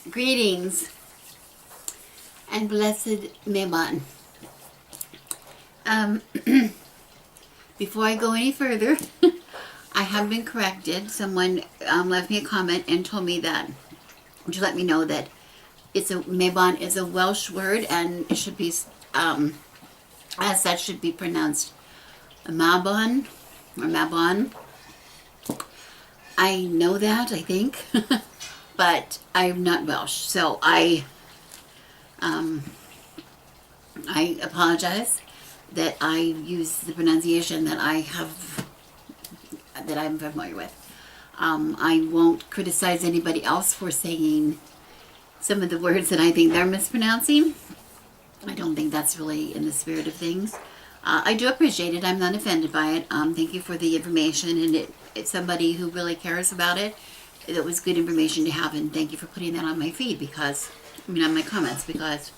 Greetings and blessed Mabon. Before I go any further, I have been corrected. Someone left me a comment and told me that, to let me know that Mabon is a Welsh word and it should be, as such, should be pronounced Mabon or Mabon. I know that, I think, but I'm not Welsh, so I apologize that I use the pronunciation that I'm familiar with. I won't criticize anybody else for saying some of the words that I think they're mispronouncing. I don't think that's really in the spirit of things. I do appreciate it. I'm not offended by it. Thank you for the information, and it's somebody who really cares about it. It was good information to have, and thank you for putting that on my feed on my comments, because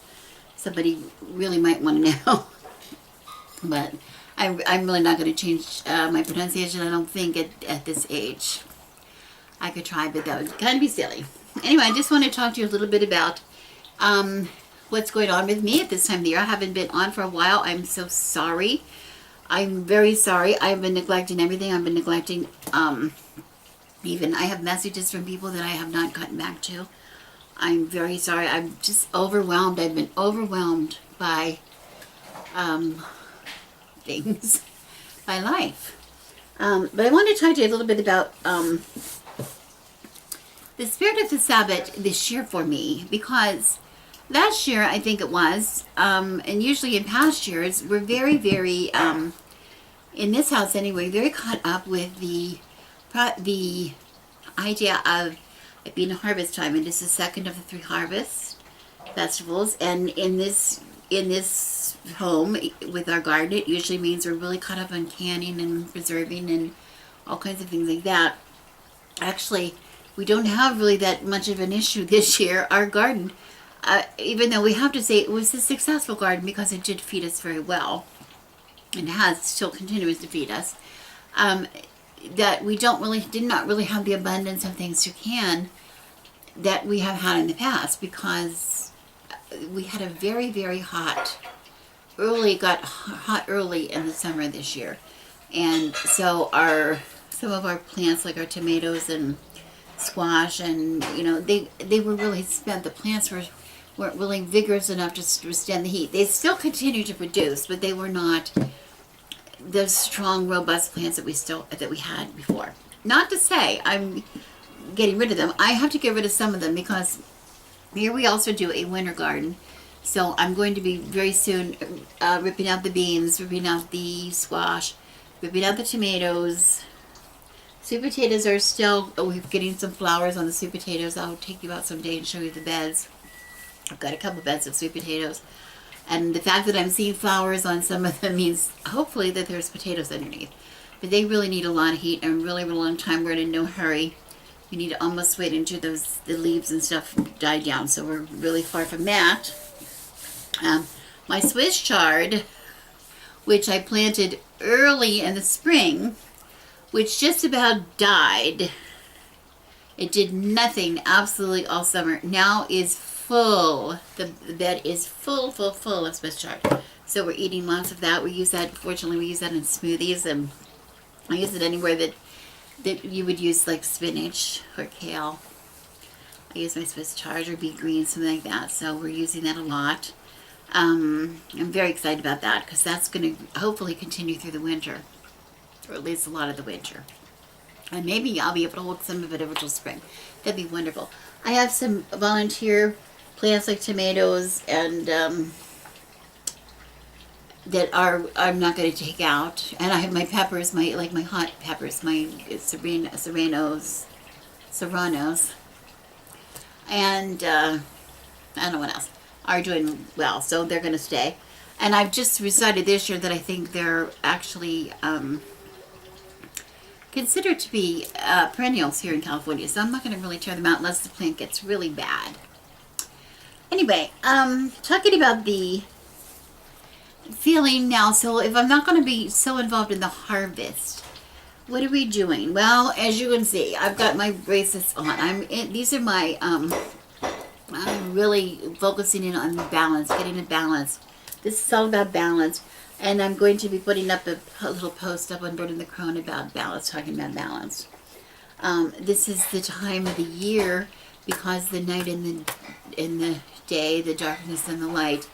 somebody really might want to know. But I'm really not going to change my pronunciation, I don't think, at this age. I could try, but that would kind of be silly. Anyway, I just want to talk to you a little bit about what's going on with me at this time of the year. I haven't been on for a while. I'm so sorry. I'm very sorry. I've been neglecting everything. I've been neglecting, even I have messages from people that I have not gotten back to. I'm very sorry. I'm just overwhelmed. I've been overwhelmed by things, by life. But I want to talk to you a little bit about the spirit of the Sabbath this year for me, because last year, I think it was, and usually in past years, we're very, very, in this house anyway, very caught up with the idea of it being a harvest time. And this is the second of the 3 harvest festivals. And in this home with our garden, it usually means we're really caught up on canning and preserving and all kinds of things like that. Actually, we don't have really that much of an issue this year. Our garden, even though we have to say it was a successful garden because it did feed us very well, and still continues to feed us, that we did not really have the abundance of things to can that we have had in the past, because we had a very, very got hot early in the summer this year. And so some of our plants, like our tomatoes and squash, and they were really spent. The plants weren't really vigorous enough to withstand the heat. They still continue to produce, but they were not the strong, robust plants that we had before. Not to say I'm getting rid of them. I have to get rid of some of them, because here we also do a winter garden. So I'm going to be very soon ripping out the beans, ripping out the squash, ripping out the tomatoes. Sweet potatoes are still, we're getting some flowers on the sweet potatoes. I'll take you out someday and show you the beds. I've got a couple beds of sweet potatoes. And the fact that I'm seeing flowers on some of them means hopefully that there's potatoes underneath. But they really need a lot of heat and a really, really long time. We're in no hurry. We need to almost wait until the leaves and stuff die down. So we're really far from that. My Swiss chard, which I planted early in the spring, which just about died. It did nothing absolutely all summer. Now is full. The bed is full of Swiss chard. So we're eating lots of that. Fortunately, we use that in smoothies, and I use it anywhere that you would use, like spinach or kale. I use my Swiss chard or beet greens, something like that. So we're using that a lot. I'm very excited about that, because that's going to hopefully continue through the winter, or at least a lot of the winter. And maybe I'll be able to hold some of it over till spring. That'd be wonderful. I have some volunteer plants like tomatoes and that I'm not going to take out. And I have my peppers, my hot peppers, my serranos, and I don't know what else, are doing well, so they're going to stay. And I've just decided this year that I think they're actually considered to be perennials here in California, so I'm not going to really tear them out unless the plant gets really bad. Anyway, talking about the feeling now, so if I'm not going to be so involved in the harvest, what are we doing? Well, as you can see, I've got my bracelets on. These are my really focusing in on balance, getting a balance. This is all about balance. And I'm going to be putting up a little post up on Bird and the Crone about balance, talking about balance. This is the time of the year because the night and the day, the darkness and the light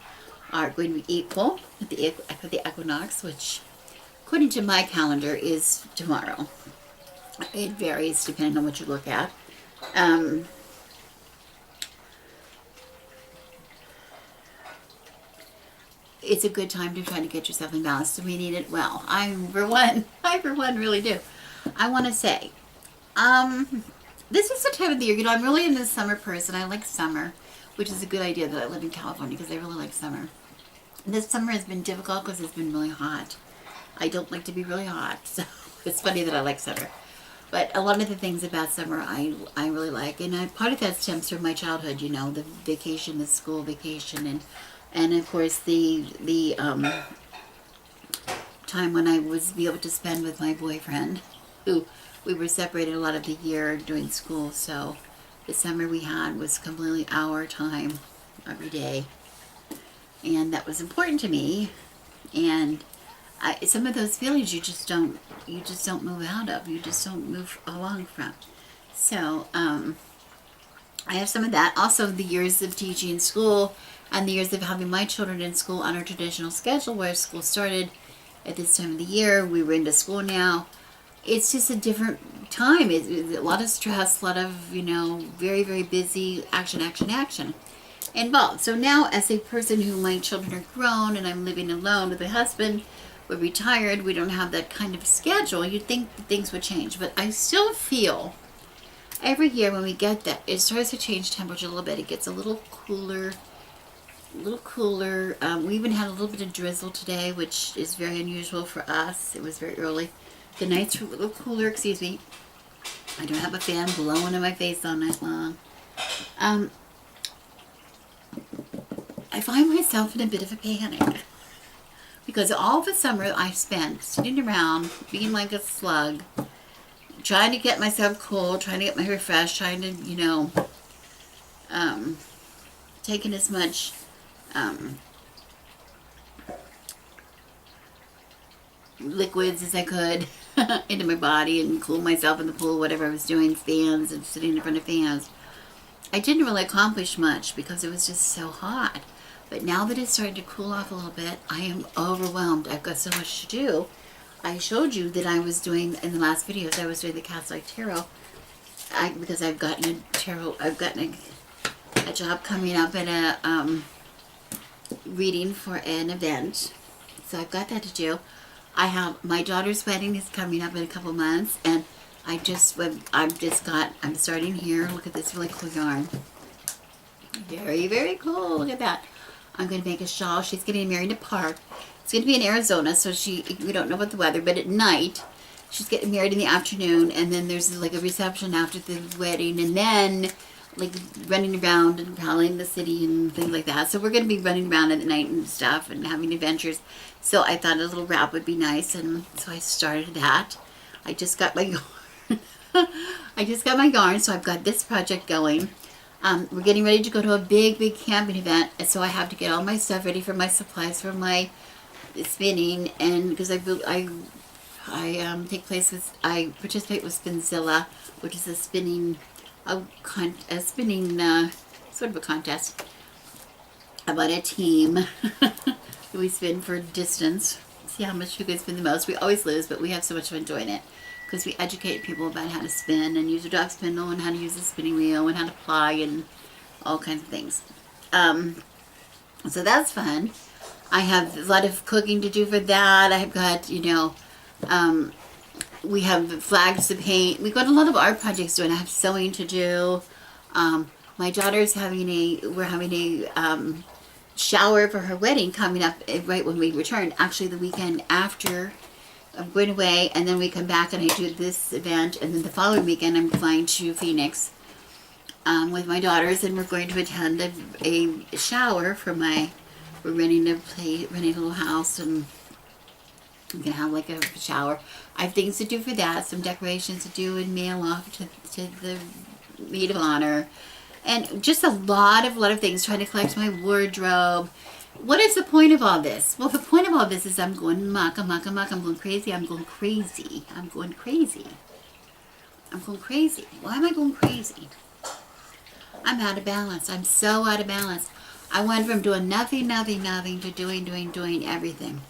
are going to be equal at the equinox, which according to my calendar is tomorrow. It varies depending on what you look at. It's a good time to try to get yourself in balance. We need it well. I for one really do. I want to say, this is the time of the year. You know, I'm really in the summer person. I like summer, which is a good idea that I live in California because I really like summer. This summer has been difficult because it's been really hot. I don't like to be really hot, so it's funny that I like summer. But a lot of the things about summer I really like, and part of that stems from my childhood. You know, the vacation, the school vacation, and of course the time when I was able to spend with my boyfriend, who we were separated a lot of the year doing school. So the summer we had was completely our time every day, and that was important to me. And some of those feelings you just don't move out of. You just don't move along from. So I have some of that. Also, the years of teaching in school and the years of having my children in school on a traditional schedule, where school started at this time of the year. We were into school now. It's just a different time. It's a lot of stress, a lot of, very, very busy action involved. So now, as a person who my children are grown and I'm living alone with my husband, we're retired, we don't have that kind of schedule, you'd think that things would change. But I still feel every year when we get that, it starts to change temperature a little bit. It gets a little cooler. We even had a little bit of drizzle today, which is very unusual for us. It was very early. The nights were a little cooler, excuse me. I don't have a fan blowing in my face all night long. I find myself in a bit of a panic because all the summer I spent sitting around being like a slug, trying to get myself cool, trying to get my refreshed, trying to, taking as much liquids as I could into my body and cool myself in the pool, whatever I was doing, fans and sitting in front of fans. I didn't really accomplish much because it was just so hot. But now that it's starting to cool off a little bit, I am overwhelmed. I've got so much to do. I showed you that I was doing, in the last videos, I was doing the Catholic Tarot. Because I've gotten a job coming up at a reading for an event. So I've got that to do. I have my daughter's wedding is coming up in a couple months, and I'm starting here. Look at this really cool yarn. Very, very cool. Look at that. I'm going to make a shawl. She's getting married in a park. It's going to be in Arizona, so we don't know about the weather, but at night, she's getting married in the afternoon, and then there's like a reception after the wedding, and then like running around and prowling the city and things like that. So we're going to be running around at night and stuff and having adventures. So I thought a little wrap would be nice, and so I started that. I just got my yarn. So I've got this project going. We're getting ready to go to a big, big camping event, and so I have to get all my stuff ready for my supplies for my spinning, and because I participate with Spinzilla, which is a spinning sort of a contest about a team. We spin for distance, see how much you can spin the most. We always lose, but we have so much fun doing it because we educate people about how to spin and use a dog spindle and how to use a spinning wheel and how to ply and all kinds of things. So that's fun. I have a lot of cooking to do for that. I've got, we have flags to paint. We've got a lot of art projects doing. I have sewing to do. My daughter's having a shower for her wedding coming up right when we return. Actually, the weekend after I'm going away, and then we come back and I do this event, and then the following weekend I'm flying to Phoenix with my daughters, and we're going to attend a shower for we're renting a little house, and we're going to have like a shower. I have things to do for that, some decorations to do and mail off to the maid of honor. And just a lot of things, trying to collect my wardrobe. What is the point of all this? Well, the point of all this is I'm going amok. I'm going crazy. I'm going crazy. I'm going crazy. I'm going crazy. Why am I going crazy? I'm out of balance. I'm so out of balance. I went from doing nothing to doing everything.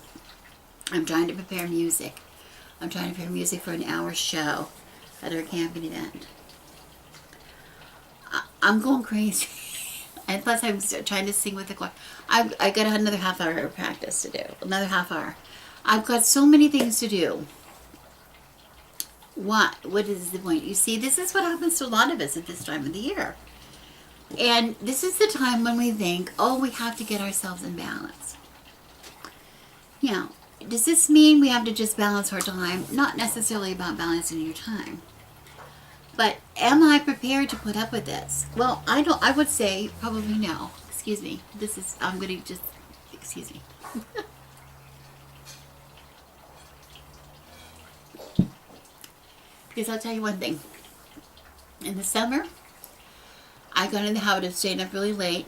I'm trying to prepare music. I'm trying to prepare music for an hour show at our camping event. I'm going crazy. And plus I'm trying to sing with the choir. I got another half hour of practice to do. Another half hour. I've got so many things to do. What is the point? You see, this is what happens to a lot of us at this time of the year. And this is the time when we think, oh, we have to get ourselves in balance. Now, does this mean we have to just balance our time? Not necessarily about balancing your time. But am I prepared to put up with this? Well, I would say probably no. Excuse me. I'm going to just, excuse me. Because I'll tell you one thing. In the summer, I got in the habit of staying up really late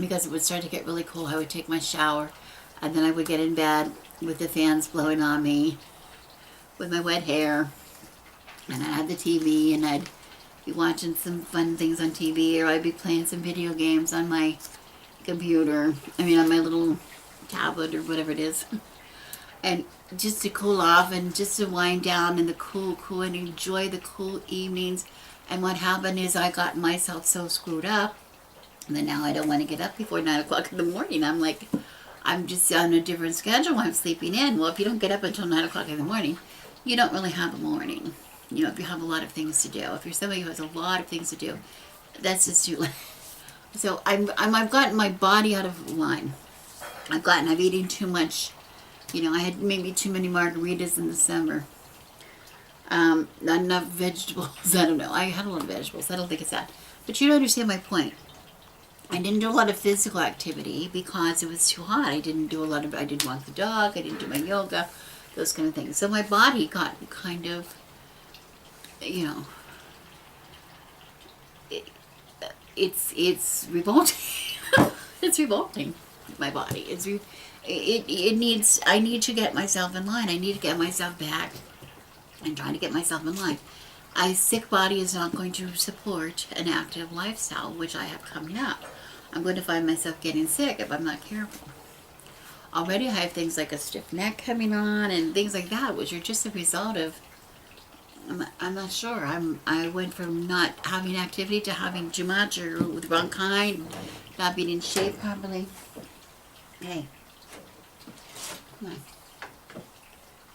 because it would start to get really cold. I would take my shower and then I would get in bed with the fans blowing on me with my wet hair. And I'd have the TV and I'd be watching some fun things on TV, or I'd be playing some video games on my computer. On my little tablet or whatever it is. And just to cool off and just to wind down in the cool and enjoy the cool evenings. And what happened is I got myself so screwed up that now I don't want to get up before 9 o'clock in the morning. I'm just on a different schedule. I'm sleeping in. Well, if you don't get up until 9 o'clock in the morning, you don't really have a morning. If you have a lot of things to do. If you're somebody who has a lot of things to do, that's just too late. So I've gotten my body out of line. I've eaten too much. I had maybe too many margaritas in the summer. Not enough vegetables. I don't know. I had a lot of vegetables. I don't think it's that. But you don't understand my point. I didn't do a lot of physical activity because it was too hot. I didn't walk the dog. I didn't do my yoga. Those kind of things. So my body got kind of, it's revolting. It's revolting. My body. I need to get myself in line. I need to get myself back. I'm trying to get myself in line. A sick body is not going to support an active lifestyle, which I have coming up. I'm going to find myself getting sick if I'm not careful. Already I have things like a stiff neck coming on and things like that, which are just a result of, I'm not sure. I went from not having activity to having too much or the wrong kind, not being in shape properly. Hey, come on.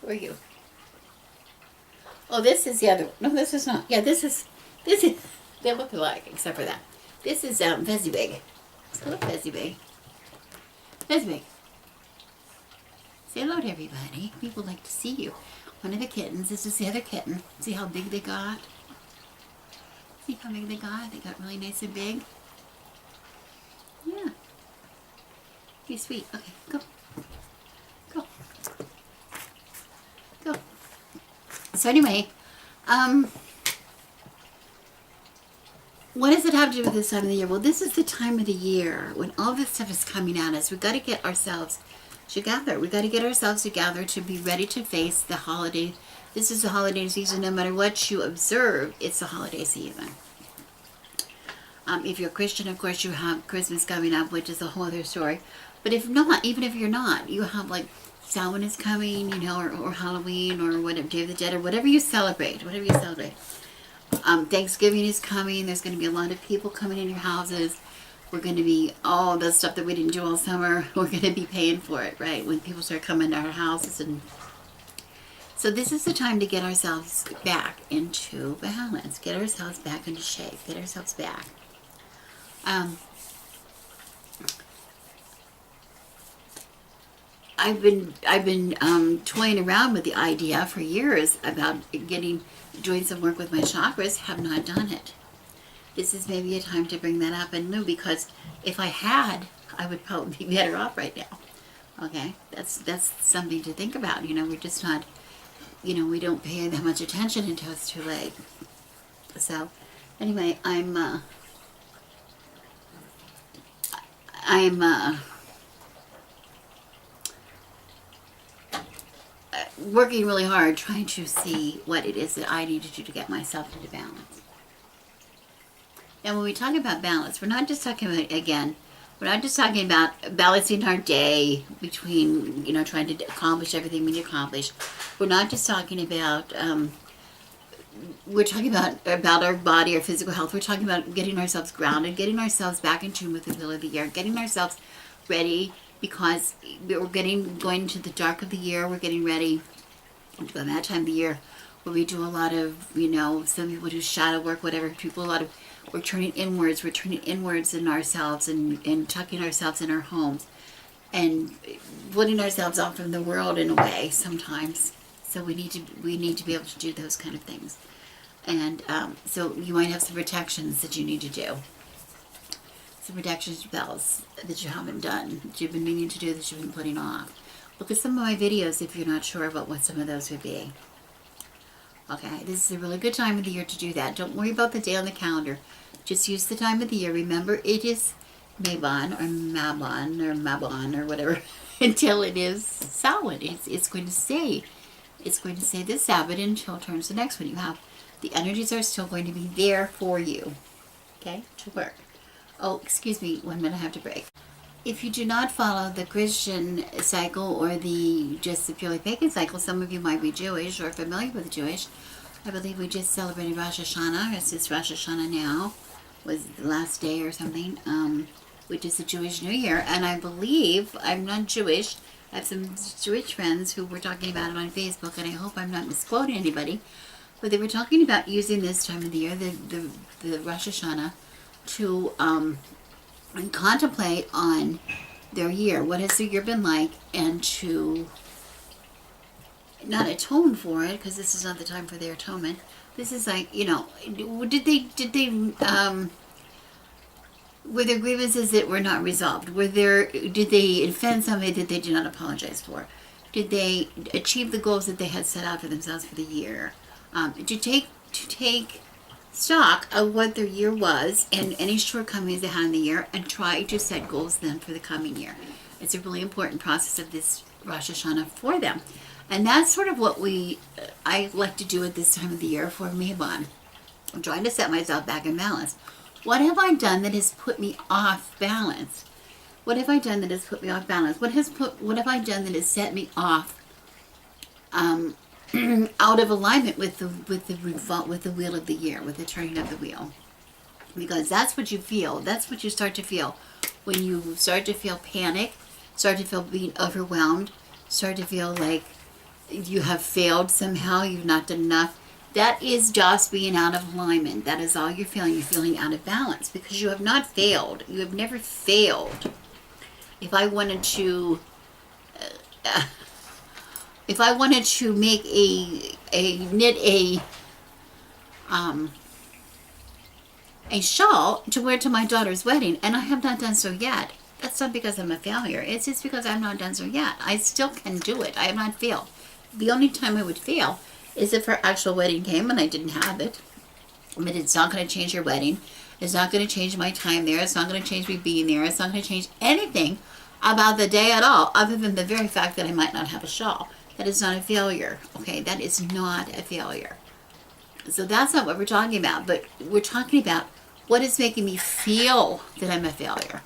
Who are you? Oh, this is the other one. No, this is not. Yeah, this is, they look alike, except for that. This is Fezziwig. Hello, Fezziwig. Fezziwig. Say hello to everybody. People like to see you. One of the kittens. This is the other kitten. See how big they got? See how big they got? They got really nice and big. Yeah. Be sweet. Okay, go. Go. Go. So anyway, what does it have to do with this time of the year? Well, this is the time of the year when all this stuff is coming at us. We've got to get ourselves together. We've got to get ourselves together to be ready to face the holiday. This is the holiday season. No matter what you observe, it's the holiday season. If you're a Christian, of course, you have Christmas coming up, which is a whole other story. But if not, even if you're not, you have like Samhain is coming, or Halloween, or whatever, Day of the Dead, or whatever you celebrate. Thanksgiving is coming. There's going to be a lot of people coming in your houses. We're going to be, all the stuff that we didn't do all summer, we're going to be paying for it, right? When people start coming to our houses. And so this is the time to get ourselves back into balance. Get ourselves back into shape. Get ourselves back. I've been toying around with the idea for years about doing some work with my chakras. Have not done it. This is maybe a time to bring that up anew, because if I had, I would probably be better off right now. Okay, that's something to think about. We're just not, we don't pay that much attention until it's too late. So, anyway, I'm I'm working really hard trying to see what it is that I need to do to get myself into balance. And when we talk about balance, we're not just talking about, again, we're not just talking about balancing our day between, trying to accomplish everything we need to accomplish. We're not just talking about, we're talking about our body, our physical health. We're talking about getting ourselves grounded, getting ourselves back in tune with the wheel of the year, getting ourselves ready, because we're going to the dark of the year. We're getting ready by that time of the year where we do a lot of, some people do shadow work, whatever, people, we're turning inwards in ourselves and tucking ourselves in our homes and putting ourselves off from the world in a way sometimes. So we need to be able to do those kind of things. And so you might have some protections that you need to do. Some protection spells that you haven't done, that you've been meaning to do, that you've been putting off. Look at some of my videos if you're not sure about what some of those would be. Okay, this is a really good time of the year to do that. Don't worry about the day on the calendar. Just use the time of the year. Remember, it is Mabon or whatever until it is Samhain. It's going to stay. It's going to stay this Sabbath until it turns the next one. You have the energies are still going to be there for you. Okay, to work. Oh, excuse me. 1 minute. I have to break. If you do not follow the Christian cycle or the purely pagan cycle, some of you might be Jewish or familiar with Jewish. I believe we just celebrated Rosh Hashanah. It's Rosh Hashanah now. Was the last day or something, which is the Jewish New Year. And I believe, I'm not Jewish, I have some Jewish friends who were talking about it on Facebook, and I hope I'm not misquoting anybody, but they were talking about using this time of the year, the Rosh Hashanah, to and contemplate on their year. What has the year been like? And to not atone for it, because this is not the time for their atonement. This is like, did they were there grievances that were not resolved? Did they offend somebody that they did not apologize for? Did they achieve the goals that they had set out for themselves for the year? To take stock of what their year was and any shortcomings they had in the year, and try to set goals then for the coming year. It's a really important process of this Rosh Hashanah for them. And that's sort of what I like to do at this time of the year for Mabon. I'm trying to set myself back in balance. What have I done that has put me off balance? What have I done that has put me off balance? What have I done that has set me off out of alignment with the wheel of the year, with the turning of the wheel? Because that's what you feel. That's what you start to feel when you start to feel panic, start to feel being overwhelmed, start to feel like you have failed somehow, you've not done enough. That is just being out of alignment. That is all you're feeling. You're feeling out of balance because you have not failed. You have never failed. If I wanted to make knit a shawl to wear to my daughter's wedding, and I have not done so yet, that's not because I'm a failure. It's just because I'm not done so yet. I still can do it. I have not failed. The only time I would fail is if her actual wedding came and I didn't have it. But it's not going to change her wedding. It's not going to change my time there. It's not going to change me being there. It's not going to change anything about the day at all, other than the very fact that I might not have a shawl. That is not a failure. Okay, that is not a failure. So that's not what we're talking about. But we're talking about what is making me feel that I'm a failure.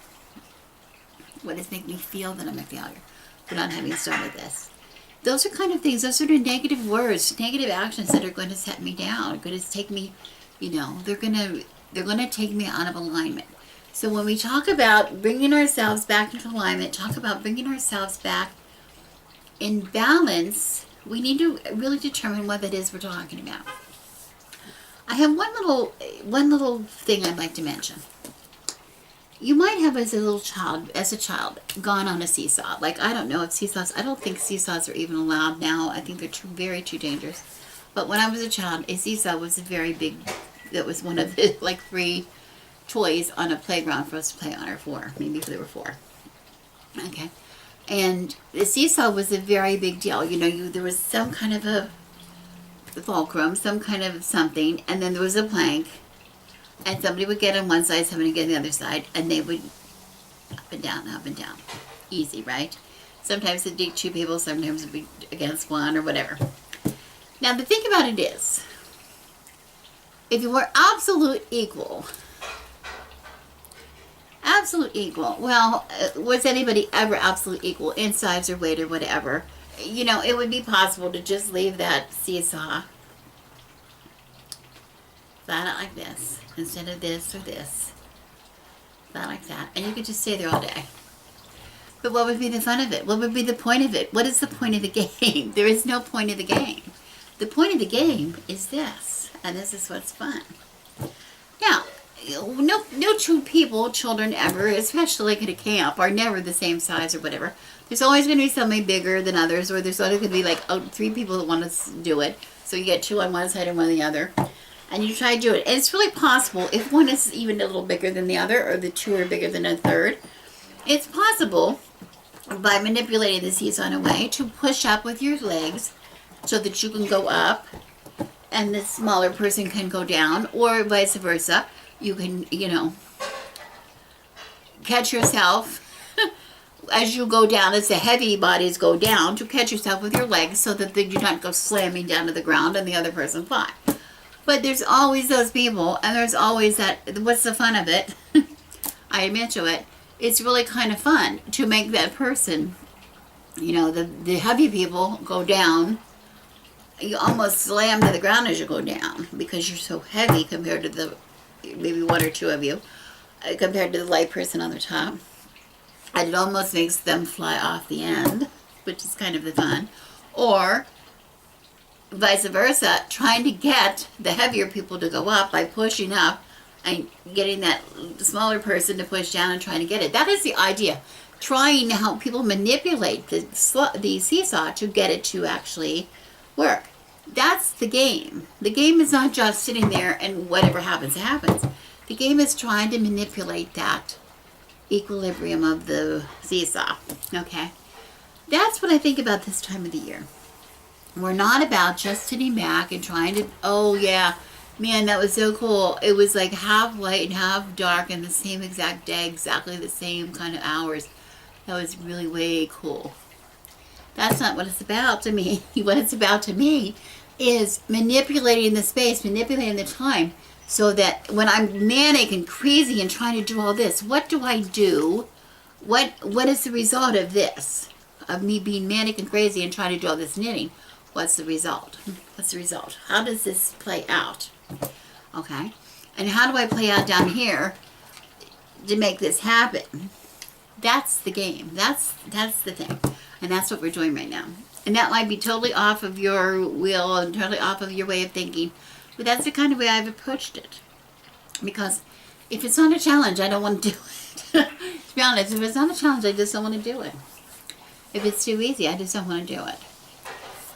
What is making me feel that I'm a failure for not having started this? Those are kind of things, those are the negative words, negative actions that are going to set me down, going to take me, they're going to take me out of alignment. So when we talk about bringing ourselves back into alignment, talk about bringing ourselves back in balance, we need to really determine what that is we're talking about. I have one little thing I'd like to mention. You might have as a child, gone on a seesaw. Like, I don't know if I don't think seesaws are even allowed now. I think they're too dangerous. But when I was a child, a seesaw was that was one of the, 3 toys on a playground for us to play on, or 4. Maybe there were 4. Okay. And the seesaw was a very big deal. There was some kind of a fulcrum, some kind of something, and then there was a plank. And somebody would get on one side, somebody would get on the other side, and they would Up and down, up and down. Easy, right? Sometimes it'd be two people, sometimes it'd be against one or whatever. Now, the thing about it is, if you were absolute equal, well, was anybody ever absolute equal in size or weight or whatever? You know, it would be possible to just leave that seesaw flat out like this, instead of this or this. Flat like that. And you could just stay there all day. But what would be the fun of it? What would be the point of it? What is the point of the game? There is no point of the game. The point of the game is this. And this is what's fun. Now, no two people, children ever, especially like at a camp, are never the same size or whatever. There's always going to be somebody bigger than others, or there's always going to be like three people that want to do it. So you get two on one side and one on the other. And you try to do it. And it's really possible, if one is even a little bigger than the other, or the two are bigger than a third, it's possible, by manipulating the seesaw in a way, to push up with your legs so that you can go up and the smaller person can go down, or vice versa. You can, you know, catch yourself as you go down, as the heavy bodies go down, to catch yourself with your legs so that you don't go slamming down to the ground and the other person fly. But there's always those people, and there's always that, what's the fun of it? I admit to it. It's really kind of fun to make that person, you know, the heavy people go down. You almost slam to the ground as you go down because you're so heavy compared to the, maybe one or two of you, compared to the light person on the top. And it almost makes them fly off the end, which is kind of the fun. Or vice versa, trying to get the heavier people to go up by pushing up and getting that smaller person to push down and trying to get it. That is the idea. Trying to help people manipulate the seesaw to get it to actually work. That's the game. The game is not just sitting there and whatever happens, happens. The game is trying to manipulate that equilibrium of the seesaw. Okay? That's what I think about this time of the year. We're not about just sitting back and trying to, oh yeah, man, that was so cool. It was like half light and half dark in the same exact day, exactly the same kind of hours. That was really way cool. That's not what it's about to me. What it's about to me is manipulating the space, manipulating the time, so that when I'm manic and crazy and trying to do all this, what do I do? What is the result of this? Of me being manic and crazy and trying to do all this knitting? What's the result? What's the result? How does this play out? Okay. And how do I play out down here to make this happen? That's the game. That's the thing. And that's what we're doing right now. And that might be totally off of your wheel and totally off of your way of thinking. But that's the kind of way I've approached it. Because if it's not a challenge, I don't want to do it. To be honest, if it's not a challenge, I just don't want to do it. If it's too easy, I just don't want to do it.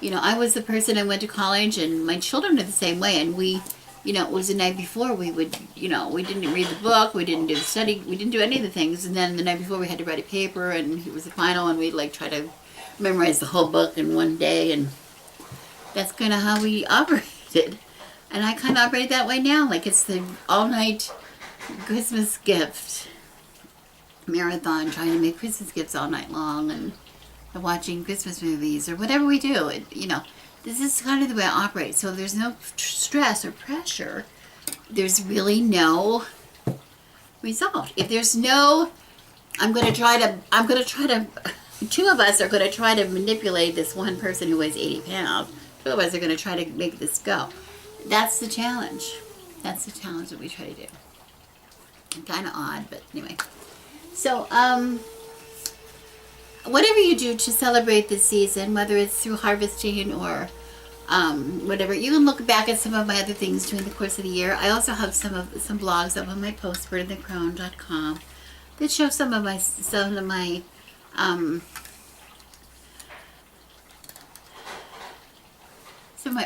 You know, I was the person, I went to college, and my children are the same way. And we, you know, it was the night before we would, you know, we didn't read the book, we didn't do the study, we didn't do any of the things. And then the night before we had to write a paper, and it was the final, and we'd like try to memorize the whole book in one day. And that's kind of how we operated. And I kind of operate that way now. Like it's the all-night Christmas gift marathon, trying to make Christmas gifts all night long, and watching Christmas movies or whatever we do. You know, this is kind of the way I operate. So there's no stress or pressure. There's really no result. If there's no, I'm going to try to, two of us are going to try to manipulate this one person who weighs 80 pounds. Two of us are going to try to make this go. That's the challenge. That's the challenge that we try to do. Kind of odd, but anyway. So, whatever you do to celebrate this season, whether it's through harvesting or whatever, you can look back at some of my other things during the course of the year. I also have some blogs up on my post, birdandthecrown.com, that show some of my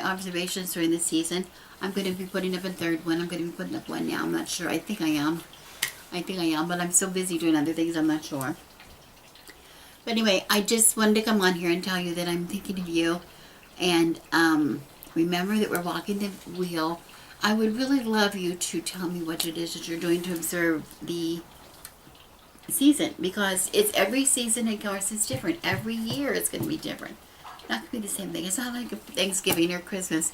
observations during the season. I'm going to be putting up a third one. I'm going to be putting up one now. I'm not sure. I think I am, but I'm so busy doing other things, I'm not sure. But anyway, I just wanted to come on here and tell you that I'm thinking of you. And remember that we're walking the wheel. I would really love you to tell me what it is that you're doing to observe the season, because it's every season, of course, is different. Every year it's going to be different. Not going to be the same thing. It's not like Thanksgiving or Christmas.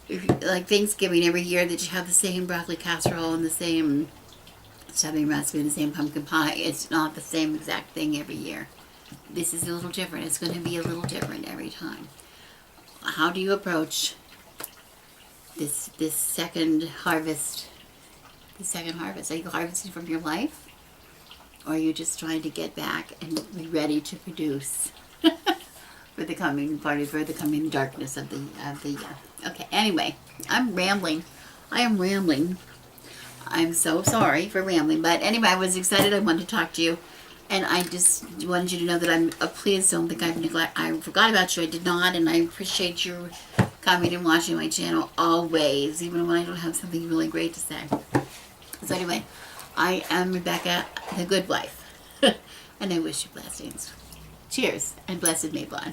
Like Thanksgiving, every year that you have the same broccoli casserole and the same stuffing recipe and the same pumpkin pie. It's not the same exact thing every year. This is a little different. It's going to be a little different every time. How do you approach this second harvest? The second harvest. Are you harvesting from your life? Or are you just trying to get back and be ready to produce for the coming party, for the coming darkness of the year? Okay, anyway, I'm rambling. I am rambling. I'm so sorry for rambling. But anyway, I was excited. I wanted to talk to you. And I just wanted you to know that please don't think I forgot about you. I did not. And I appreciate you coming and watching my channel always, even when I don't have something really great to say. So anyway, I am Rebecca, the good wife. And I wish you blessings. Cheers and blessed Mabon.